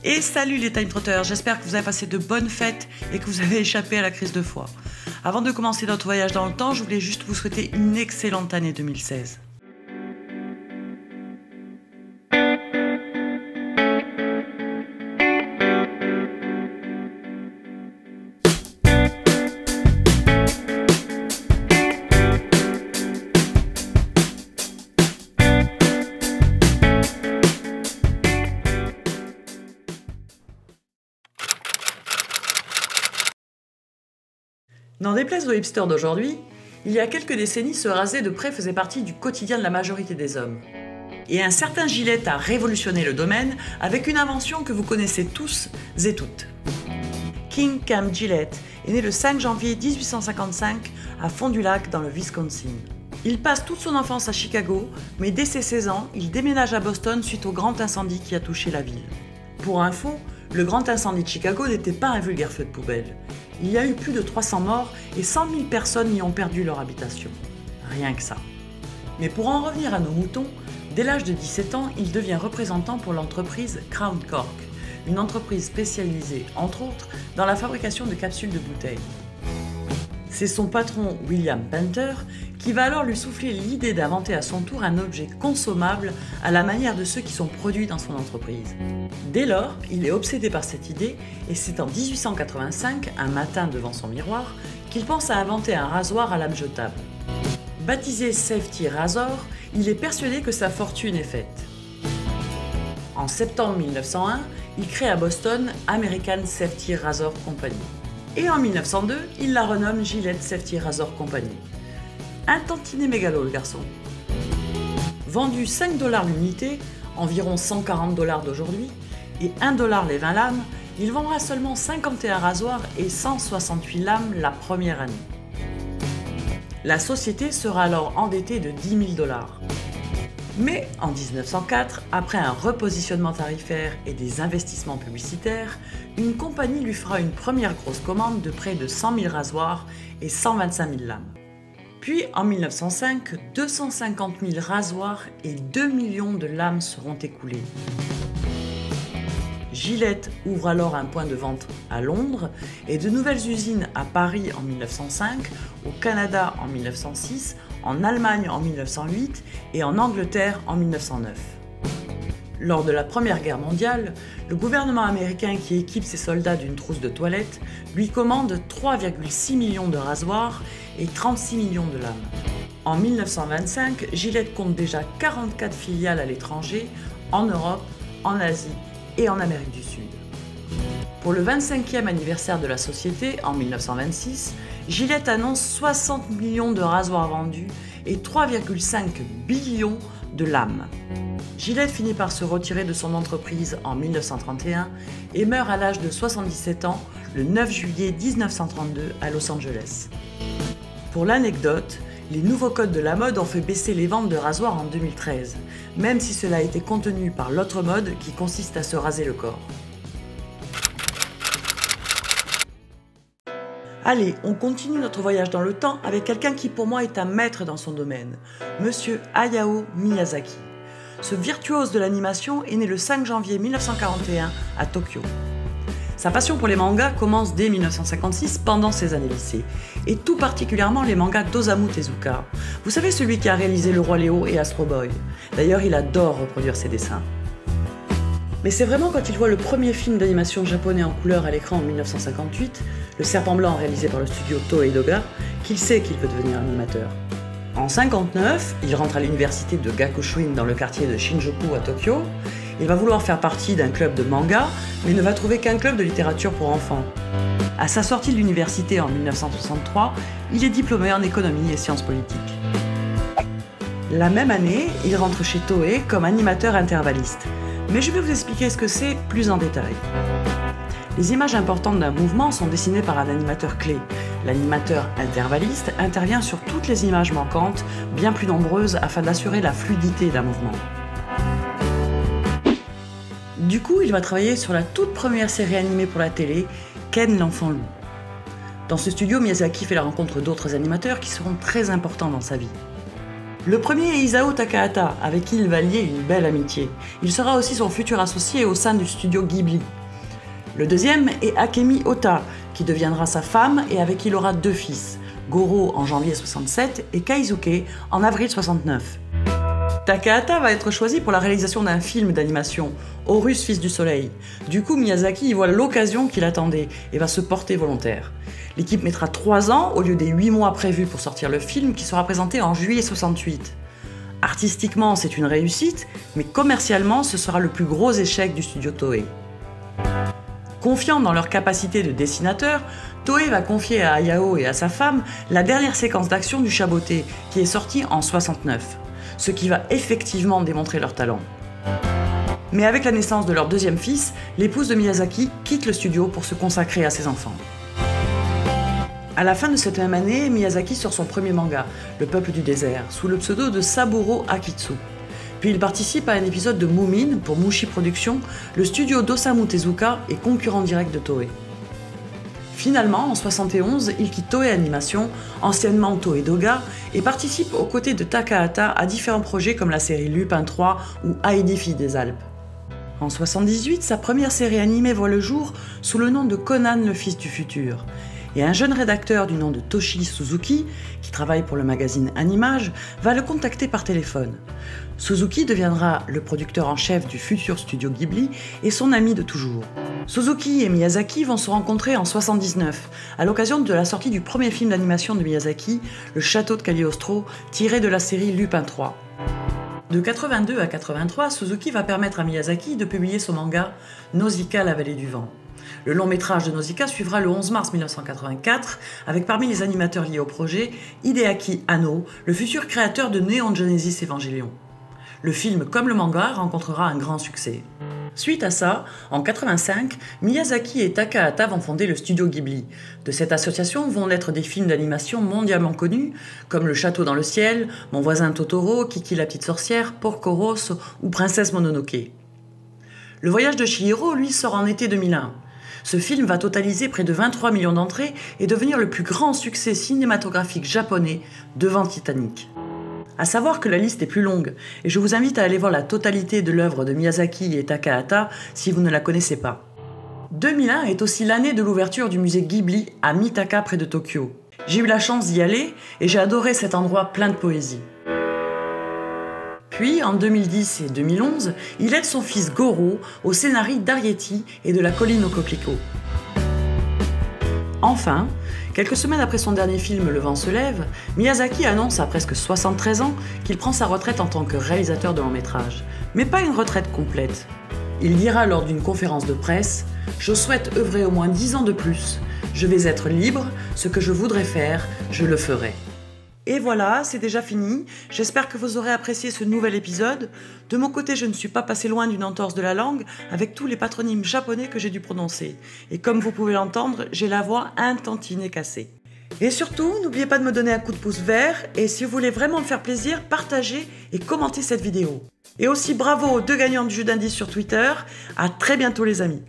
Et salut les Time Trotters, j'espère que vous avez passé de bonnes fêtes et que vous avez échappé à la crise de foi. Avant de commencer notre voyage dans le temps, je voulais juste vous souhaiter une excellente année 2016. N'en déplaise aux hipsters d'aujourd'hui, il y a quelques décennies, se raser de près faisait partie du quotidien de la majorité des hommes. Et un certain Gillette a révolutionné le domaine avec une invention que vous connaissez tous et toutes. King Cam Gillette est né le 5 janvier 1855 à Fond-du-Lac dans le Wisconsin. Il passe toute son enfance à Chicago, mais dès ses 16 ans, il déménage à Boston suite au grand incendie qui a touché la ville. Pour info, le grand incendie de Chicago n'était pas un vulgaire feu de poubelle. Il y a eu plus de 300 morts et 100 000 personnes y ont perdu leur habitation. Rien que ça. Mais pour en revenir à nos moutons, dès l'âge de 17 ans, il devient représentant pour l'entreprise Crown Cork, une entreprise spécialisée, entre autres, dans la fabrication de capsules de bouteilles. C'est son patron, William Painter, qui va alors lui souffler l'idée d'inventer à son tour un objet consommable à la manière de ceux qui sont produits dans son entreprise. Dès lors, il est obsédé par cette idée et c'est en 1885, un matin devant son miroir, qu'il pense à inventer un rasoir à lame jetable. Baptisé Safety Razor, il est persuadé que sa fortune est faite. En septembre 1901, il crée à Boston American Safety Razor Company. Et en 1902, il la renomme Gillette Safety Razor Company. Un tantinet mégalo le garçon. Vendu 5 $ l'unité, environ 140 $ d'aujourd'hui, et 1 $ les 20 lames, il vendra seulement 51 rasoirs et 168 lames la première année. La société sera alors endettée de 10 000 $. Mais en 1904, après un repositionnement tarifaire et des investissements publicitaires, une compagnie lui fera une première grosse commande de près de 100 000 rasoirs et 125 000 lames. Puis en 1905, 250 000 rasoirs et 2 millions de lames seront écoulés. Gillette ouvre alors un point de vente à Londres et de nouvelles usines à Paris en 1905, au Canada en 1906, en Allemagne en 1908 et en Angleterre en 1909. Lors de la Première Guerre mondiale, le gouvernement américain qui équipe ses soldats d'une trousse de toilette lui commande 3,6 millions de rasoirs et 36 millions de lames. En 1925, Gillette compte déjà 44 filiales à l'étranger, en Europe, en Asie et en Amérique du Sud. Pour le 25e anniversaire de la société, en 1926, Gillette annonce 60 millions de rasoirs vendus et 3,5 billions de lames. Gillette finit par se retirer de son entreprise en 1931 et meurt à l'âge de 77 ans le 9 juillet 1932 à Los Angeles. Pour l'anecdote, les nouveaux codes de la mode ont fait baisser les ventes de rasoirs en 2013, même si cela a été contenu par l'autre mode qui consiste à se raser le corps. Allez, on continue notre voyage dans le temps avec quelqu'un qui pour moi est un maître dans son domaine, Monsieur Hayao Miyazaki. Ce virtuose de l'animation est né le 5 janvier 1941 à Tokyo. Sa passion pour les mangas commence dès 1956 pendant ses années lycée, et tout particulièrement les mangas d'Osamu Tezuka. Vous savez, celui qui a réalisé Le Roi Léo et Astro Boy. D'ailleurs, il adore reproduire ses dessins. Mais c'est vraiment quand il voit le premier film d'animation japonais en couleur à l'écran en 1958, Le Serpent Blanc réalisé par le studio Toei Doga, qu'il sait qu'il veut devenir animateur. En 1959, il rentre à l'université de Gakushuin dans le quartier de Shinjuku à Tokyo. Il va vouloir faire partie d'un club de manga, mais ne va trouver qu'un club de littérature pour enfants. À sa sortie de l'université en 1963, il est diplômé en économie et sciences politiques. La même année, il rentre chez Toei comme animateur intervalliste. Mais je vais vous expliquer ce que c'est plus en détail. Les images importantes d'un mouvement sont dessinées par un animateur clé. L'animateur intervalliste intervient sur toutes les images manquantes, bien plus nombreuses, afin d'assurer la fluidité d'un mouvement. Du coup, il va travailler sur la toute première série animée pour la télé, Ken l'enfant loup. Dans ce studio, Miyazaki fait la rencontre d'autres animateurs qui seront très importants dans sa vie. Le premier est Isao Takahata, avec qui il va lier une belle amitié. Il sera aussi son futur associé au sein du studio Ghibli. Le deuxième est Akemi Ota, qui deviendra sa femme et avec qui il aura 2 fils, Goro en janvier 67 et Kaizuke en avril 69. Takahata va être choisi pour la réalisation d'un film d'animation, Horus Fils du Soleil. Du coup, Miyazaki y voit l'occasion qu'il attendait et va se porter volontaire. L'équipe mettra 3 ans au lieu des 8 mois prévus pour sortir le film qui sera présenté en juillet 68. Artistiquement, c'est une réussite, mais commercialement, ce sera le plus gros échec du studio Toei. Confiant dans leur capacité de dessinateur, Toei va confier à Hayao et à sa femme la dernière séquence d'action du Chaboté, qui est sortie en 69, ce qui va effectivement démontrer leur talent. Mais avec la naissance de leur deuxième fils, l'épouse de Miyazaki quitte le studio pour se consacrer à ses enfants. À la fin de cette même année, Miyazaki sort son premier manga, Le Peuple du désert, sous le pseudo de Saburo Akitsu. Puis il participe à un épisode de Moomin pour Mushi Productions, le studio d'Osamu Tezuka et concurrent direct de Toei. Finalement, en 71, il quitte Toei Animation, anciennement Toei Doga, et participe aux côtés de Takahata à différents projets comme la série Lupin III ou Heidi Fille des Alpes. En 78, sa première série animée voit le jour sous le nom de Conan le Fils du Futur. Et un jeune rédacteur du nom de Toshi Suzuki, qui travaille pour le magazine Animage, va le contacter par téléphone. Suzuki deviendra le producteur en chef du futur studio Ghibli et son ami de toujours. Suzuki et Miyazaki vont se rencontrer en 79, à l'occasion de la sortie du premier film d'animation de Miyazaki, Le Château de Cagliostro, tiré de la série Lupin III. De 82 à 83, Suzuki va permettre à Miyazaki de publier son manga Nausicaa, la vallée du vent. Le long métrage de Nausicaa suivra le 11 mars 1984, avec parmi les animateurs liés au projet, Hideaki Anno, le futur créateur de Neon Genesis Evangelion. Le film, comme le manga, rencontrera un grand succès. Suite à ça, en 85, Miyazaki et Takahata vont fonder le studio Ghibli. De cette association vont naître des films d'animation mondialement connus, comme Le Château dans le ciel, Mon voisin Totoro, Kiki la petite sorcière, Porco Rosso ou Princesse Mononoke. Le voyage de Chihiro, lui, sort en été 2001. Ce film va totaliser près de 23 millions d'entrées et devenir le plus grand succès cinématographique japonais devant Titanic. À savoir que la liste est plus longue, et je vous invite à aller voir la totalité de l'œuvre de Miyazaki et Takahata si vous ne la connaissez pas. 2001 est aussi l'année de l'ouverture du musée Ghibli à Mitaka près de Tokyo. J'ai eu la chance d'y aller et j'ai adoré cet endroit plein de poésie. Puis, en 2010 et 2011, il aide son fils Goro au scénario d'Arietti et de La colline aux coquelicots. Enfin, quelques semaines après son dernier film Le vent se lève, Miyazaki annonce à presque 73 ans qu'il prend sa retraite en tant que réalisateur de long-métrage. Mais pas une retraite complète. Il dira lors d'une conférence de presse « Je souhaite œuvrer au moins 10 ans de plus. Je vais être libre, ce que je voudrais faire, je le ferai. » Et voilà, c'est déjà fini. J'espère que vous aurez apprécié ce nouvel épisode. De mon côté, je ne suis pas passé loin d'une entorse de la langue avec tous les patronymes japonais que j'ai dû prononcer. Et comme vous pouvez l'entendre, j'ai la voix un tantinet cassée. Et surtout, n'oubliez pas de me donner un coup de pouce vert et si vous voulez vraiment me faire plaisir, partagez et commentez cette vidéo. Et aussi bravo aux 2 gagnants du jeu d'indices sur Twitter. À très bientôt les amis.